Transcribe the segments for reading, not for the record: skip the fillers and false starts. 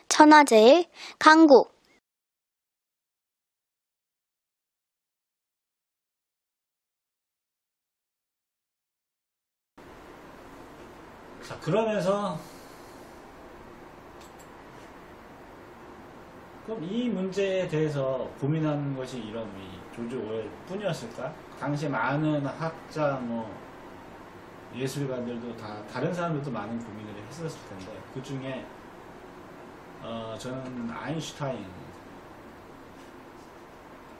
천하제일 강국. 자, 그러면서 그럼 이 문제에 대해서 고민하는 것이 이런 조지 오웰 뿐이었을까? 당시 많은 학자, 예술가들도 다른 사람들도 많은 고민을 했었을 텐데, 그 중에 저는 아인슈타인,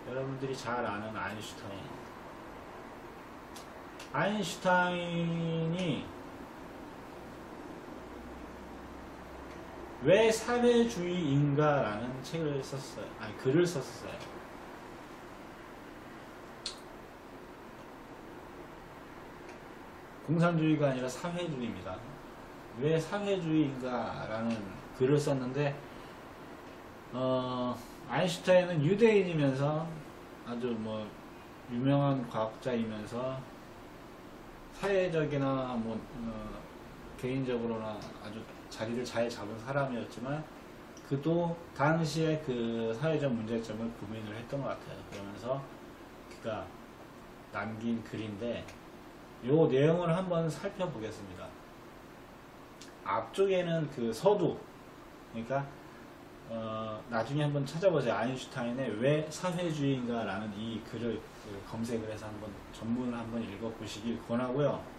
여러분들이 잘 아는 아인슈타인이 왜 사회주의인가라는 책을 썼어요. 글을 썼어요. 공산주의가 아니라 사회주의입니다. 왜 사회주의인가라는 글을 썼는데, 아인슈타인은 유대인이면서 아주 유명한 과학자이면서 사회적이나 개인적으로나 아주 자리를 잘 잡은 사람이었지만, 그도 당시에 그 사회적 문제점을 고민을 했던 것 같아요. 그러면서 그가 남긴 글인데, 요 내용을 한번 살펴보겠습니다. 앞쪽에는 그 서두, 그러니까 나중에 한번 찾아보세요. 아인슈타인의 왜 사회주의인가 라는 이 글을 검색을 해서 한번 전문을 한번 읽어보시길 권하고요.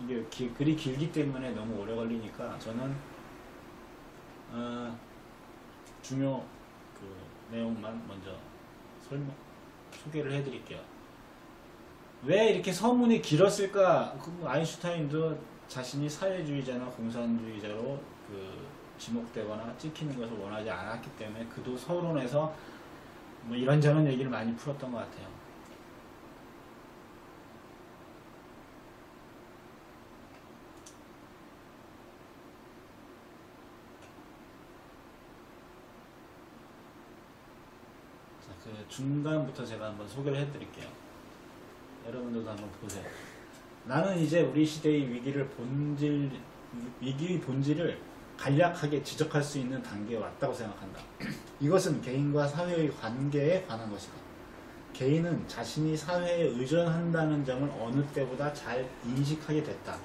이게 글이 길기 때문에 너무 오래 걸리니까 저는 중요 그 내용만 먼저 소개를 해드릴게요. 왜 이렇게 서문이 길었을까? 아인슈타인도 자신이 사회주의자나 공산주의자로 지목되거나 찍히는 것을 원하지 않았기 때문에 그도 서론에서 이런저런 얘기를 많이 풀었던 것 같아요. 자, 그 중간부터 제가 한번 소개를 해드릴게요. 여러분들도 한번 보세요. 나는 이제 우리 시대의 위기의 본질을 간략하게 지적할 수 있는 단계에 왔다고 생각한다. 이것은 개인과 사회의 관계에 관한 것이다. 개인은 자신이 사회에 의존한다는 점을 어느 때보다 잘 인식하게 됐다.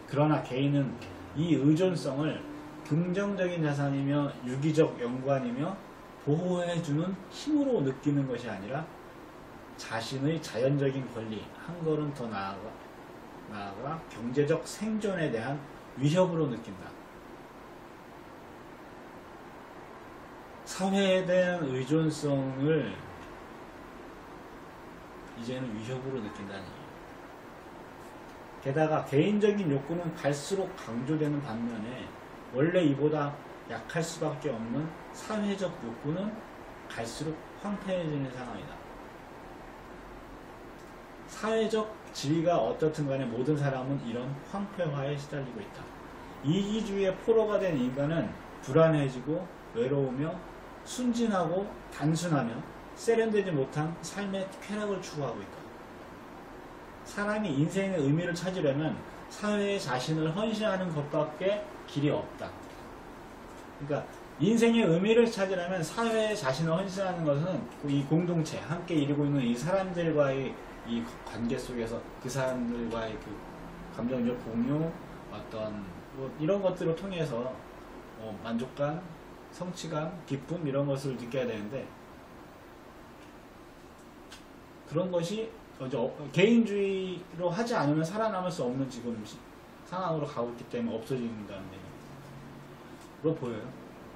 그러나 개인은 이 의존성을 긍정적인 자산이며 유기적 연관이며 보호해주는 힘으로 느끼는 것이 아니라 자신의 자연적인 권리, 한 걸음 더 나아가 경제적 생존에 대한 위협으로 느낀다. 사회에 대한 의존성을 이제는 위협으로 느낀다는 얘기예요. 게다가 개인적인 욕구는 갈수록 강조되는 반면에 원래 이보다 약할 수밖에 없는 사회적 욕구는 갈수록 황폐해지는 상황이다. 사회적 지위가 어떻든 간에 모든 사람은 이런 황폐화에 시달리고 있다. 이기주의의 포로가 된 인간은 불안해지고 외로우며 순진하고 단순하며 세련되지 못한 삶의 쾌락을 추구하고 있다. 사람이 인생의 의미를 찾으려면 사회에 자신을 헌신하는 것밖에 길이 없다. 그러니까 인생의 의미를 찾으려면 사회에 자신을 헌신하는 것은 이 공동체, 함께 이루고 있는 이 사람들과의 이 관계 속에서 그 사람들과의 그 감정적 공유, 어떤 이런 것들을 통해서 만족감, 성취감, 기쁨 이런 것을 느껴야 되는데, 그런 것이 개인주의로 하지 않으면 살아남을 수 없는 지금 상황으로 가고 있기 때문에 없어진다는 얘기로 보여요.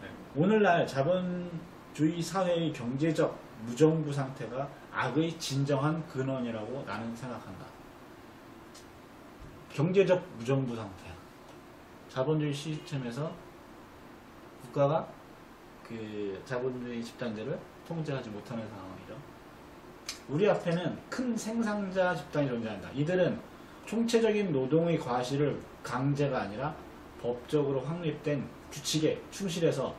네. 오늘날 자본주의 사회의 경제적 무정부 상태가 악의 진정한 근원이라고 나는 생각한다. 경제적 무정부 상태. 자본주의 시스템에서 국가가 그 자본주의 집단들을 통제하지 못하는 상황이죠. 우리 앞에는 큰 생산자 집단이 존재한다. 이들은 총체적인 노동의 과실을 강제가 아니라 법적으로 확립된 규칙에 충실해서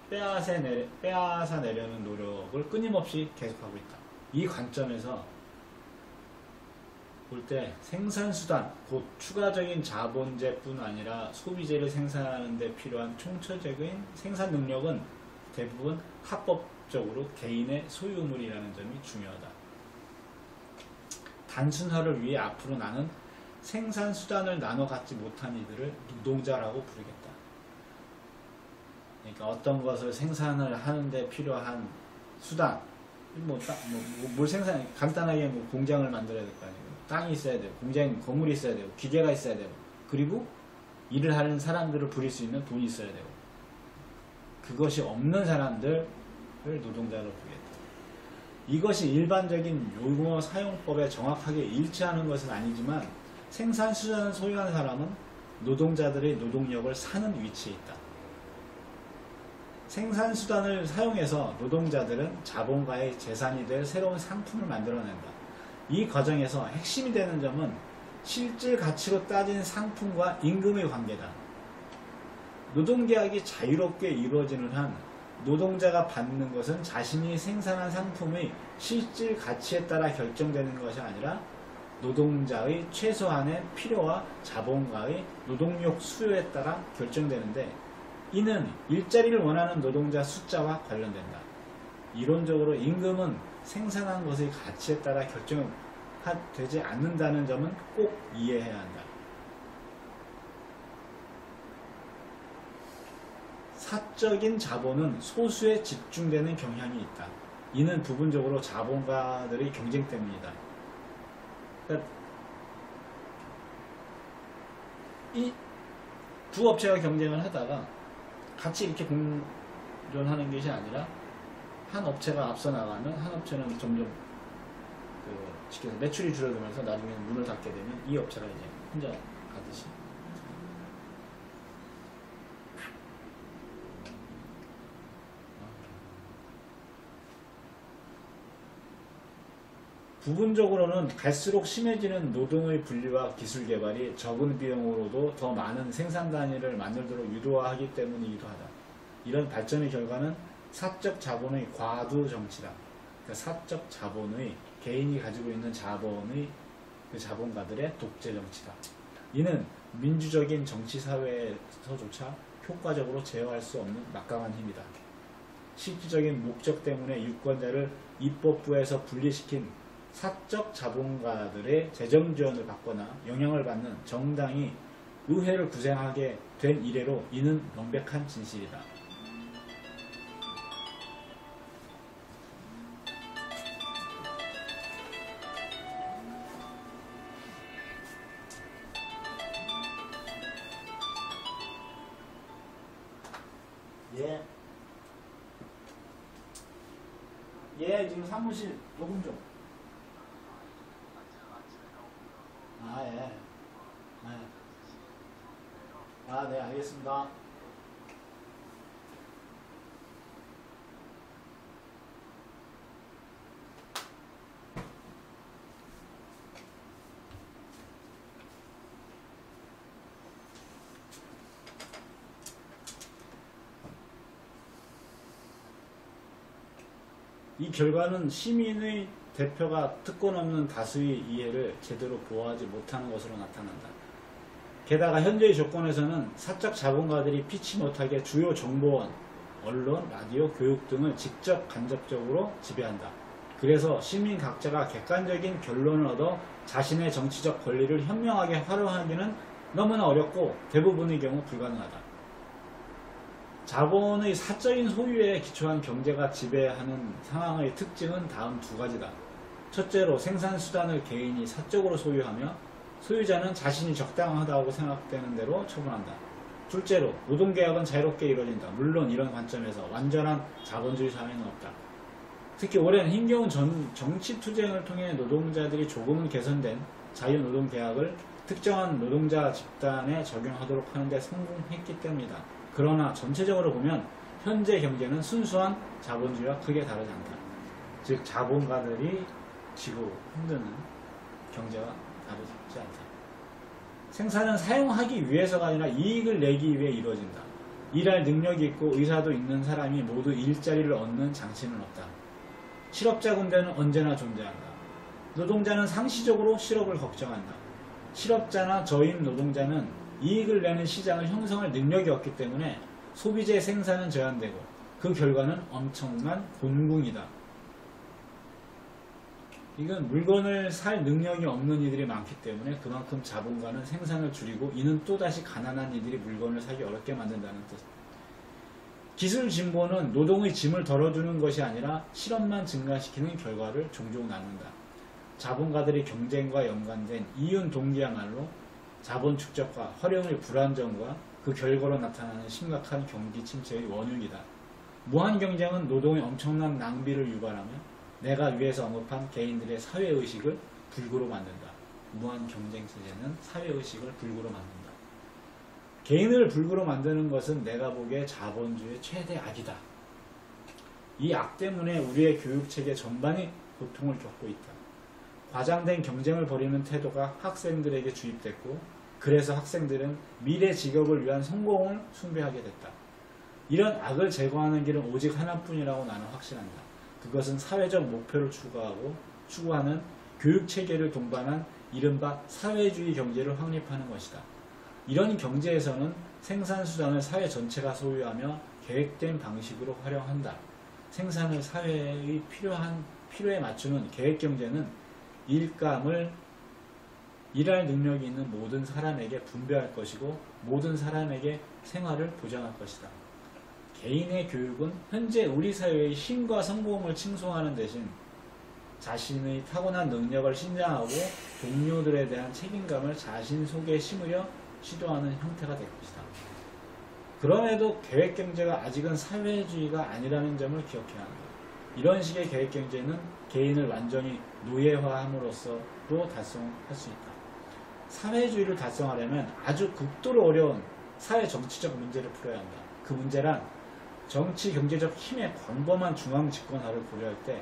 빼앗아내려는 노력을 끊임없이 계속하고 있다. 이 관점에서 볼 때 생산수단, 곧 추가적인 자본재뿐 아니라 소비재를 생산하는 데 필요한 총체적인 생산 능력은 대부분 합법적으로 개인의 소유물이라는 점이 중요하다. 단순화를 위해 앞으로 나는 생산수단을 나눠 갖지 못한 이들을 노동자라고 부르겠다. 그러니까 어떤 것을 생산을 하는데 필요한 수단, 뭘 생산, 간단하게 공장을 만들어야 될 거 아니에요. 땅이 있어야 되고, 공장, 건물이 있어야 되고, 기계가 있어야 되고, 그리고 일을 하는 사람들을 부릴 수 있는 돈이 있어야 되고, 그것이 없는 사람들을 노동자로 부르겠다. 이것이 일반적인 용어 사용법에 정확하게 일치하는 것은 아니지만 생산수단을 소유한 사람은 노동자들의 노동력을 사는 위치에 있다. 생산수단을 사용해서 노동자들은 자본가의 재산이 될 새로운 상품을 만들어낸다. 이 과정에서 핵심이 되는 점은 실질 가치로 따진 상품과 임금의 관계다. 노동계약이 자유롭게 이루어지는 한 노동자가 받는 것은 자신이 생산한 상품의 실질 가치에 따라 결정되는 것이 아니라 노동자의 최소한의 필요와 자본가의 노동력 수요에 따라 결정되는데, 이는 일자리를 원하는 노동자 숫자와 관련된다. 이론적으로 임금은 생산한 것의 가치에 따라 결정되지 않는다는 점은 꼭 이해해야 한다. 사적인 자본은 소수에 집중되는 경향이 있다. 이는 부분적으로 자본가들의 경쟁 때문이다. 그러니까 이 두 업체가 경쟁을 하다가 같이 이렇게 공존하는 것이 아니라 한 업체가 앞서 나가면 한 업체는 점점 매출이 줄어들면서 나중에 문을 닫게 되면 이 업체가 이제 혼자 가듯이. 부분적으로는 갈수록 심해지는 노동의 분리와 기술 개발이 적은 비용으로도 더 많은 생산 단위를 만들도록 유도하기 때문이기도 하다. 이런 발전의 결과는 사적 자본의 과도 정치다. 그러니까 사적 자본의 개인이 가지고 있는 자본의 그 자본가들의 독재 정치다. 이는 민주적인 정치 사회에서조차 효과적으로 제어할 수 없는 막강한 힘이다. 실질적인 목적 때문에 유권자를 입법부에서 분리시킨 사적 자본가들의 재정 지원을 받거나 영향을 받는 정당이 의회를 구성하게 된 이래로 이는 명백한 진실이다. 지금 사무실 녹음 좀. 예. 네, 알겠습니다. 이 결과는 시민의 대표가 특권 없는 다수의 이해를 제대로 보호하지 못하는 것으로 나타난다. 게다가 현재의 조건에서는 사적 자본가들이 피치 못하게 주요 정보원, 언론, 라디오, 교육 등을 직접 간접적으로 지배한다. 그래서 시민 각자가 객관적인 결론을 얻어 자신의 정치적 권리를 현명하게 활용하기는 너무나 어렵고 대부분의 경우 불가능하다. 자본의 사적인 소유에 기초한 경제가 지배하는 상황의 특징은 다음 두 가지다. 첫째로 생산수단을 개인이 사적으로 소유하며 소유자는 자신이 적당하다고 생각되는 대로 처분한다. 둘째로 노동계약은 자유롭게 이루어진다. 물론 이런 관점에서 완전한 자본주의 사회는 없다. 특히 올해는 힘겨운 정치투쟁을 통해 노동자들이 조금은 개선된 자유노동계약을 특정한 노동자 집단에 적용하도록 하는데 성공했기 때문이다. 그러나 전체적으로 보면 현재 경제는 순수한 자본주의와 크게 다르지 않다. 즉 자본가들이 지고 흔드는 경제와 다르지 않다. 생산은 사용하기 위해서가 아니라 이익을 내기 위해 이루어진다. 일할 능력이 있고 의사도 있는 사람이 모두 일자리를 얻는 장치는 없다. 실업자 군대는 언제나 존재한다. 노동자는 상시적으로 실업을 걱정한다. 실업자나 저임 노동자는 이익을 내는 시장을 형성할 능력이 없기 때문에 소비재 생산은 제한되고 그 결과는 엄청난 곤궁이다. 이건 물건을 살 능력이 없는 이들이 많기 때문에 그만큼 자본가는 생산을 줄이고 이는 또다시 가난한 이들이 물건을 사기 어렵게 만든다는 뜻. 기술 진보는 노동의 짐을 덜어주는 것이 아니라 실업만 증가시키는 결과를 종종 낳는다. 자본가들의 경쟁과 연관된 이윤 동기야말로 자본 축적과 활용의 불안정과 그 결과로 나타나는 심각한 경기 침체의 원흉이다. 무한 경쟁은 노동의 엄청난 낭비를 유발하며 내가 위에서 언급한 개인들의 사회의식을 불구로 만든다. 무한 경쟁 체제는 사회의식을 불구로 만든다. 개인을 불구로 만드는 것은 내가 보기에 자본주의의 최대 악이다. 이 악 때문에 우리의 교육체계 전반이 고통을 겪고 있다. 과장된 경쟁을 벌이는 태도가 학생들에게 주입됐고 그래서 학생들은 미래 직업을 위한 성공을 숭배하게 됐다. 이런 악을 제거하는 길은 오직 하나뿐이라고 나는 확신한다. 그것은 사회적 목표를 추구하는 교육체계를 동반한 이른바 사회주의 경제를 확립하는 것이다. 이런 경제에서는 생산수단을 사회 전체가 소유하며 계획된 방식으로 활용한다. 생산을 사회의 필요에 맞추는 계획경제는 일감을 일할 능력이 있는 모든 사람에게 분배할 것이고 모든 사람에게 생활을 보장할 것이다. 개인의 교육은 현재 우리 사회의 힘과 성공을 칭송하는 대신 자신의 타고난 능력을 신장하고 동료들에 대한 책임감을 자신 속에 심으려 시도하는 형태가 될 것이다. 그럼에도 계획경제가 아직은 사회주의가 아니라는 점을 기억해야 한다. 이런 식의 계획경제는 개인을 완전히 노예화함으로써도 달성할 수 있다. 사회주의를 달성하려면 아주 극도로 어려운 사회 정치적 문제를 풀어야 한다. 그 문제란 정치 경제적 힘의 광범한 중앙 집권화를 고려할 때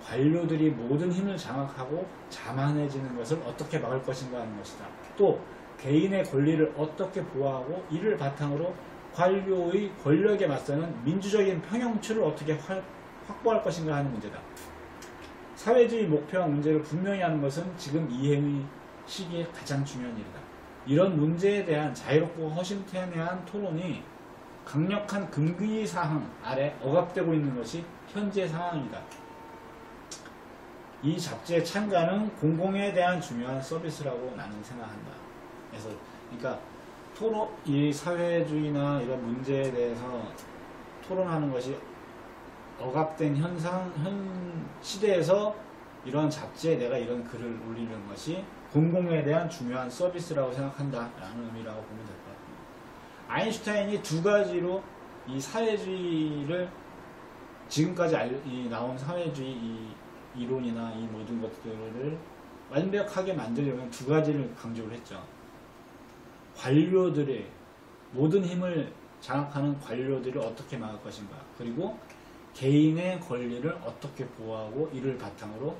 관료들이 모든 힘을 장악하고 자만해지는 것을 어떻게 막을 것인가 하는 것이다. 또 개인의 권리를 어떻게 보호하고 이를 바탕으로 관료의 권력에 맞서는 민주적인 평형추를 어떻게 확보할 것인가 하는 문제다. 사회주의 목표와 문제를 분명히 하는 것은 지금 이행의 시기에 가장 중요한 일이다. 이런 문제에 대한 자유롭고 허심탄회한 토론이 강력한 금기 사항 아래 억압되고 있는 것이 현재 상황이다. 이 잡지의 창간은 공공에 대한 중요한 서비스라고 나는 생각한다. 그래서 그러니까 이 사회주의나 이런 문제에 대해서 토론하는 것이 억압된 현 시대에서 이런 잡지에 내가 이런 글을 올리는 것이 공공에 대한 중요한 서비스라고 생각한다라는 의미라고 보면 될 것 같습니다. 아인슈타인이 두 가지로 이 사회주의를 지금까지 나온 사회주의 이 이론이나 이 모든 것들을 완벽하게 만들려면 두 가지를 강조를 했죠. 관료들의 모든 힘을 장악하는 관료들을 어떻게 막을 것인가, 그리고 개인의 권리를 어떻게 보호하고 이를 바탕으로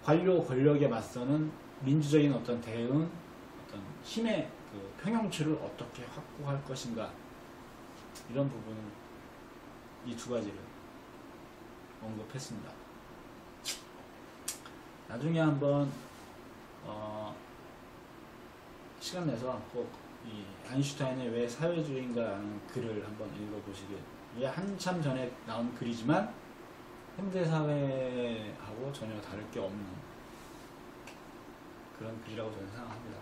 관료 권력에 맞서는 민주적인 어떤 대응, 어떤 힘의 그 평형추를 어떻게 확보할 것인가, 이런 부분을 이 두 가지를 언급했습니다. 나중에 한번 시간 내서 꼭 이 아인슈타인의 왜 사회주의인가라는 글을 한번 읽어보시길. 이게 한참 전에 나온 글이지만 현대사회하고 전혀 다를 게 없는 그런 글이라고 저는 생각합니다.